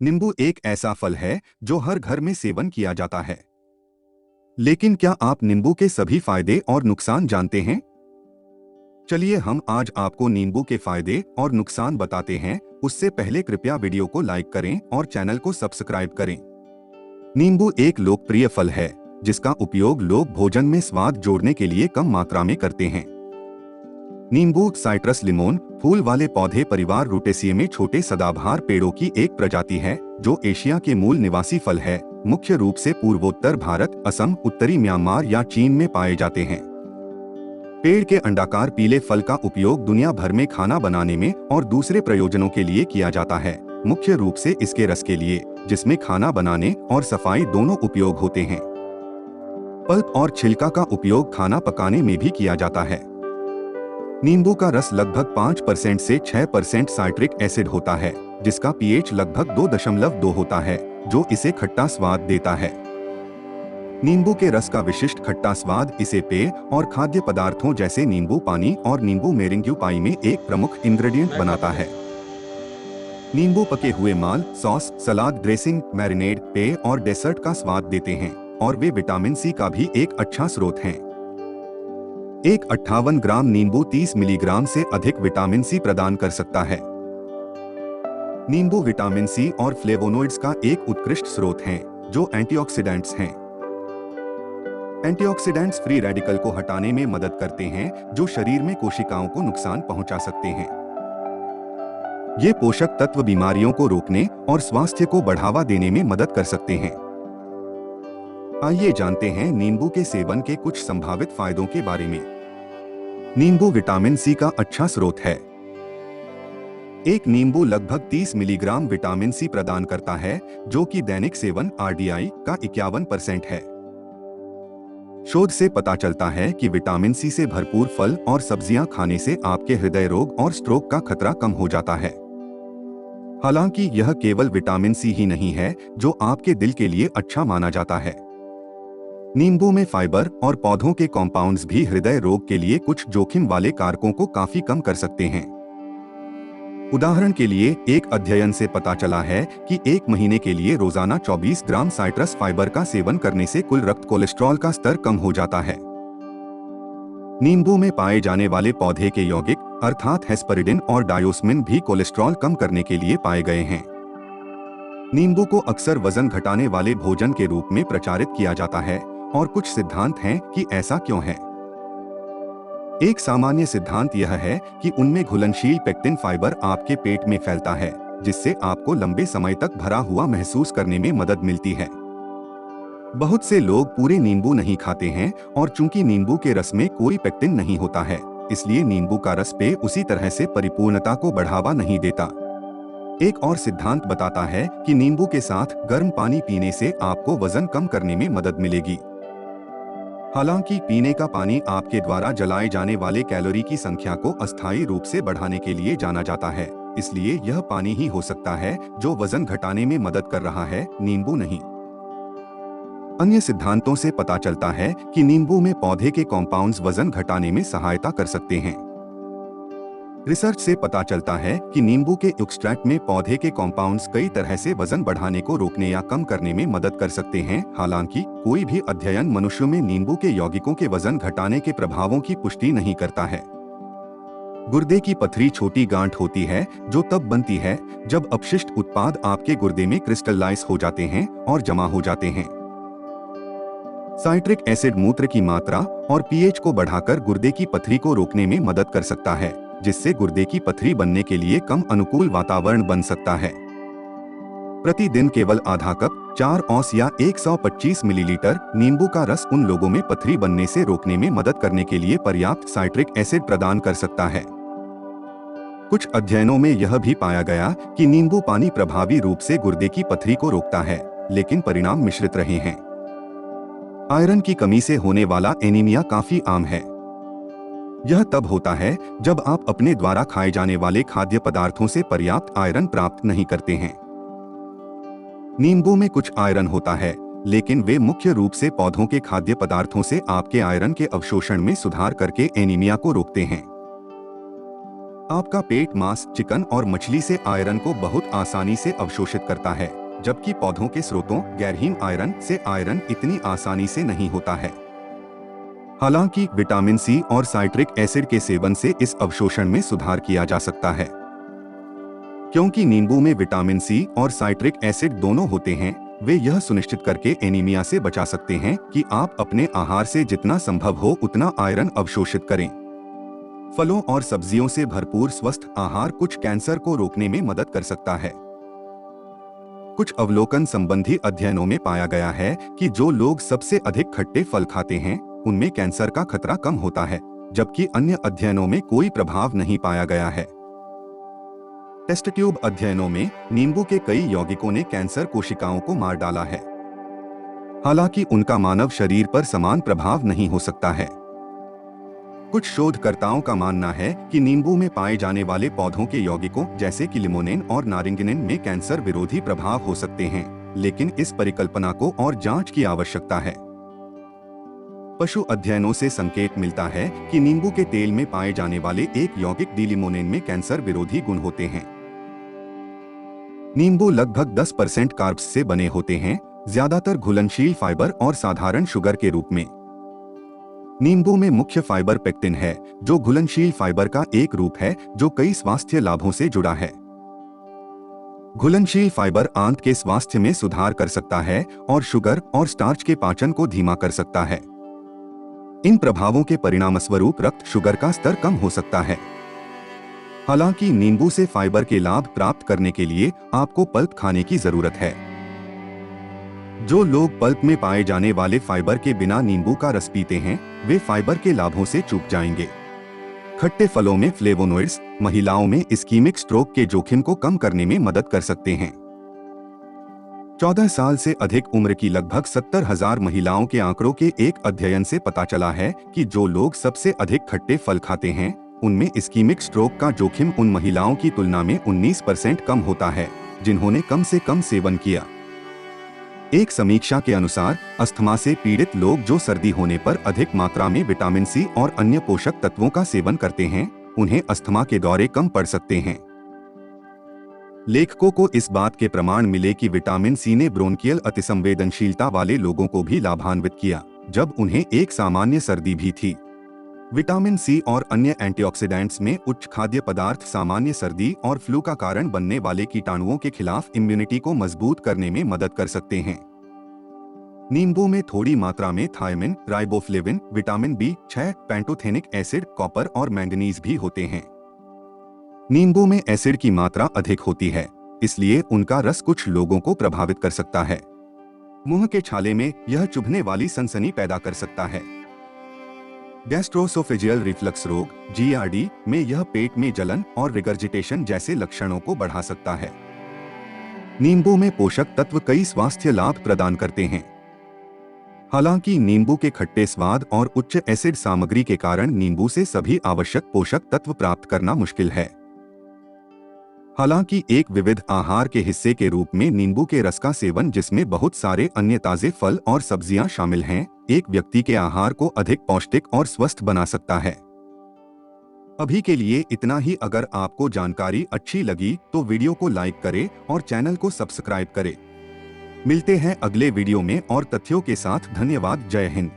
नींबू एक ऐसा फल है जो हर घर में सेवन किया जाता है। लेकिन क्या आप नींबू के सभी फायदे और नुकसान जानते हैं? चलिए हम आज आपको नींबू के फायदे और नुकसान बताते हैं। उससे पहले कृपया वीडियो को लाइक करें और चैनल को सब्सक्राइब करें। नींबू एक लोकप्रिय फल है जिसका उपयोग लोग भोजन में स्वाद जोड़ने के लिए कम मात्रा में करते हैं। नींबू साइट्रस लिमोन फूल वाले पौधे परिवार रूटेसिए में छोटे सदाबहार पेड़ों की एक प्रजाति है जो एशिया के मूल निवासी फल है। मुख्य रूप से पूर्वोत्तर भारत, असम, उत्तरी म्यांमार या चीन में पाए जाते हैं। पेड़ के अंडाकार पीले फल का उपयोग दुनिया भर में खाना बनाने में और दूसरे प्रयोजनों के लिए किया जाता है, मुख्य रूप से इसके रस के लिए, जिसमें खाना बनाने और सफाई दोनों उपयोग होते हैं। पल्प और छिलका का उपयोग खाना पकाने में भी किया जाता है। नींबू का रस लगभग 5% से 6% साइट्रिक एसिड होता है, जिसका पीएच लगभग 2.2 होता है, जो इसे खट्टा स्वाद देता है। नींबू के रस का विशिष्ट खट्टा स्वाद इसे पेय और खाद्य पदार्थों जैसे नींबू पानी और नींबू मेरेंग्यू पाई में एक प्रमुख इंग्रेडिएंट बनाता है। नींबू पके हुए माल, सॉस, सलाद ड्रेसिंग, मैरिनेड, पेय और डेसर्ट का स्वाद देते हैं और वे विटामिन सी का भी एक अच्छा स्रोत हैं। एक 58 ग्राम नींबू 30 मिलीग्राम से अधिक विटामिन सी प्रदान कर सकता है। नींबू विटामिन सी और फ्लेवोनोइड्स का एक उत्कृष्ट स्रोत हैं, जो एंटीऑक्सीडेंट्स हैं। एंटीऑक्सीडेंट्स फ्री रेडिकल को हटाने में मदद करते हैं, जो शरीर में कोशिकाओं को नुकसान पहुंचा सकते हैं। ये पोषक तत्व बीमारियों को रोकने और स्वास्थ्य को बढ़ावा देने में मदद कर सकते हैं। आइए जानते हैं नींबू के सेवन के कुछ संभावित फायदों के बारे में। नींबू विटामिन सी का अच्छा स्रोत है। एक नींबू लगभग 30 मिलीग्राम विटामिन सी प्रदान करता है, जो कि दैनिक सेवन आरडीआई का 51% है। शोध से पता चलता है कि विटामिन सी से भरपूर फल और सब्जियां खाने से आपके हृदय रोग और स्ट्रोक का खतरा कम हो जाता है। हालांकि यह केवल विटामिन सी ही नहीं है जो आपके दिल के लिए अच्छा माना जाता है। नींबू में फाइबर और पौधों के कॉम्पाउंड्स भी हृदय रोग के लिए कुछ जोखिम वाले कारकों को काफी कम कर सकते हैं। उदाहरण के लिए, एक अध्ययन से पता चला है कि एक महीने के लिए रोजाना 24 ग्राम साइट्रस फाइबर का सेवन करने से कुल रक्त कोलेस्ट्रॉल का स्तर कम हो जाता है। नींबू में पाए जाने वाले पौधे के यौगिक अर्थात हेस्परिडिन और डायोस्मिन भी कोलेस्ट्रॉल कम करने के लिए पाए गए हैं। नींबू को अक्सर वजन घटाने वाले भोजन के रूप में प्रचारित किया जाता है और कुछ सिद्धांत हैं कि ऐसा क्यों है। एक सामान्य सिद्धांत यह है कि उनमें घुलनशील पेक्टिन फाइबर आपके पेट में फैलता है, जिससे आपको लंबे समय तक भरा हुआ महसूस करने में मदद मिलती है। बहुत से लोग पूरे नींबू नहीं खाते हैं और चूंकि नींबू के रस में कोई पेक्टिन नहीं होता है, इसलिए नींबू का रस पेय उसी तरह से परिपूर्णता को बढ़ावा नहीं देता। एक और सिद्धांत बताता है कि नींबू के साथ गर्म पानी पीने से आपको वजन कम करने में मदद मिलेगी। हालांकि पीने का पानी आपके द्वारा जलाए जाने वाले कैलोरी की संख्या को अस्थायी रूप से बढ़ाने के लिए जाना जाता है, इसलिए यह पानी ही हो सकता है जो वजन घटाने में मदद कर रहा है, नींबू नहीं। अन्य सिद्धांतों से पता चलता है कि नींबू में पौधे के कॉम्पाउंड्स वजन घटाने में सहायता कर सकते हैं। रिसर्च से पता चलता है कि नींबू के एक्सट्रैक्ट में पौधे के कॉम्पाउंड्स कई तरह से वजन बढ़ाने को रोकने या कम करने में मदद कर सकते हैं। हालांकि कोई भी अध्ययन मनुष्यों में नींबू के यौगिकों के वजन घटाने के प्रभावों की पुष्टि नहीं करता है। गुर्दे की पथरी छोटी गांठ होती है जो तब बनती है जब अपशिष्ट उत्पाद आपके गुर्दे में क्रिस्टलाइज हो जाते हैं और जमा हो जाते हैं। साइट्रिक एसिड मूत्र की मात्रा और पीएच को बढ़ाकर गुर्दे की पथरी को रोकने में मदद कर सकता है, जिससे गुर्दे की पथरी बनने के लिए कम अनुकूल वातावरण बन सकता है। प्रतिदिन केवल आधा कप 4 औंस या 125 मिलीलीटर नींबू का रस उन लोगों में पथरी बनने से रोकने में मदद करने के लिए पर्याप्त साइट्रिक एसिड प्रदान कर सकता है। कुछ अध्ययनों में यह भी पाया गया कि नींबू पानी प्रभावी रूप से गुर्दे की पथरी को रोकता है, लेकिन परिणाम मिश्रित रहे हैं। आयरन की कमी से होने वाला एनीमिया काफी आम है। यह तब होता है जब आप अपने द्वारा खाए जाने वाले खाद्य पदार्थों से पर्याप्त आयरन प्राप्त नहीं करते हैं। नींबू में कुछ आयरन होता है, लेकिन वे मुख्य रूप से पौधों के खाद्य पदार्थों से आपके आयरन के अवशोषण में सुधार करके एनीमिया को रोकते हैं। आपका पेट मांस, चिकन और मछली से आयरन को बहुत आसानी से अवशोषित करता है, जबकि पौधों के स्रोतों गैरहीन आयरन से आयरन इतनी आसानी से नहीं होता है। हालांकि विटामिन सी और साइट्रिक एसिड के सेवन से इस अवशोषण में सुधार किया जा सकता है। क्योंकि नींबू में विटामिन सी और साइट्रिक एसिड दोनों होते हैं, वे यह सुनिश्चित करके एनीमिया से बचा सकते हैं कि आप अपने आहार से जितना संभव हो उतना आयरन अवशोषित करें। फलों और सब्जियों से भरपूर स्वस्थ आहार कुछ कैंसर को रोकने में मदद कर सकता है। कुछ अवलोकन संबंधी अध्ययनों में पाया गया है कि जो लोग सबसे अधिक खट्टे फल खाते हैं, उनमें कैंसर का खतरा कम होता है, जबकि अन्य अध्ययनों में कोई प्रभाव नहीं पाया गया है। टेस्ट ट्यूब अध्ययनों में नींबू के कई यौगिकों ने कैंसर कोशिकाओं को मार डाला है। हालांकि उनका मानव शरीर पर समान प्रभाव नहीं हो सकता है। कुछ शोधकर्ताओं का मानना है कि नींबू में पाए जाने वाले पौधों के यौगिकों जैसे कि लिमोनेन और नारिंगिनेन में कैंसर विरोधी प्रभाव हो सकते हैं, लेकिन इस परिकल्पना को और जांच की आवश्यकता है। पशु अध्ययनों से संकेत मिलता है कि नींबू के तेल में पाए जाने वाले एक यौगिक डी-लिमोनेन में कैंसर विरोधी गुण होते हैं। नींबू लगभग 10% कार्ब्स से बने होते हैं, ज्यादातर घुलनशील फाइबर और साधारण शुगर के रूप में। नींबू में मुख्य फाइबर पेक्टिन है, जो घुलनशील फाइबर का एक रूप है जो कई स्वास्थ्य लाभों से जुड़ा है। घुलनशील फाइबर आंत के स्वास्थ्य में सुधार कर सकता है और शुगर और स्टार्च के पाचन को धीमा कर सकता है। इन प्रभावों के परिणामस्वरूप रक्त शुगर का स्तर कम हो सकता है। हालांकि नींबू से फाइबर के लाभ प्राप्त करने के लिए आपको पल्प खाने की जरूरत है। जो लोग पल्प में पाए जाने वाले फाइबर के बिना नींबू का रस पीते हैं, वे फाइबर के लाभों से चूक जाएंगे। खट्टे फलों में फ्लेवोनोइड्स महिलाओं में इस्कीमिक स्ट्रोक के जोखिम को कम करने में मदद कर सकते हैं। 14 साल से अधिक उम्र की लगभग 70,000 महिलाओं के आंकड़ों के एक अध्ययन से पता चला है कि जो लोग सबसे अधिक खट्टे फल खाते हैं, उनमें इस्कीमिक स्ट्रोक का जोखिम उन महिलाओं की तुलना में 19% कम होता है जिन्होंने कम से कम सेवन किया। एक समीक्षा के अनुसार अस्थमा से पीड़ित लोग जो सर्दी होने पर अधिक मात्रा में विटामिन सी और अन्य पोषक तत्वों का सेवन करते हैं, उन्हें अस्थमा के दौरे कम पड़ सकते हैं। लेखकों को इस बात के प्रमाण मिले कि विटामिन सी ने ब्रोंकियल अतिसंवेदनशीलता वाले लोगों को भी लाभान्वित किया, जब उन्हें एक सामान्य सर्दी भी थी। विटामिन सी और अन्य एंटीऑक्सीडेंट्स में उच्च खाद्य पदार्थ सामान्य सर्दी और फ्लू का कारण बनने वाले कीटाणुओं के खिलाफ इम्यूनिटी को मजबूत करने में मदद कर सकते हैं। नींबू में थोड़ी मात्रा में thiamine, riboflavin, vitamin B6, pantothenic acid, copper और मैंगनीज भी होते हैं। नींबू में एसिड की मात्रा अधिक होती है, इसलिए उनका रस कुछ लोगों को प्रभावित कर सकता है। मुंह के छाले में यह चुभने वाली सनसनी पैदा कर सकता है। गैस्ट्रोसोफेजियल रिफ्लक्स रोग GERD में यह पेट में जलन और रिगर्जिटेशन जैसे लक्षणों को बढ़ा सकता है। नींबू में पोषक तत्व कई स्वास्थ्य लाभ प्रदान करते हैं। हालांकि नींबू के खट्टे स्वाद और उच्च एसिड सामग्री के कारण नींबू से सभी आवश्यक पोषक तत्व प्राप्त करना मुश्किल है। हालांकि एक विविध आहार के हिस्से के रूप में नींबू के रस का सेवन, जिसमें बहुत सारे अन्य ताजे फल और सब्जियां शामिल हैं, एक व्यक्ति के आहार को अधिक पौष्टिक और स्वस्थ बना सकता है। अभी के लिए इतना ही। अगर आपको जानकारी अच्छी लगी तो वीडियो को लाइक करें और चैनल को सब्सक्राइब करें। मिलते हैं अगले वीडियो में और तथ्यों के साथ। धन्यवाद। जय हिंद।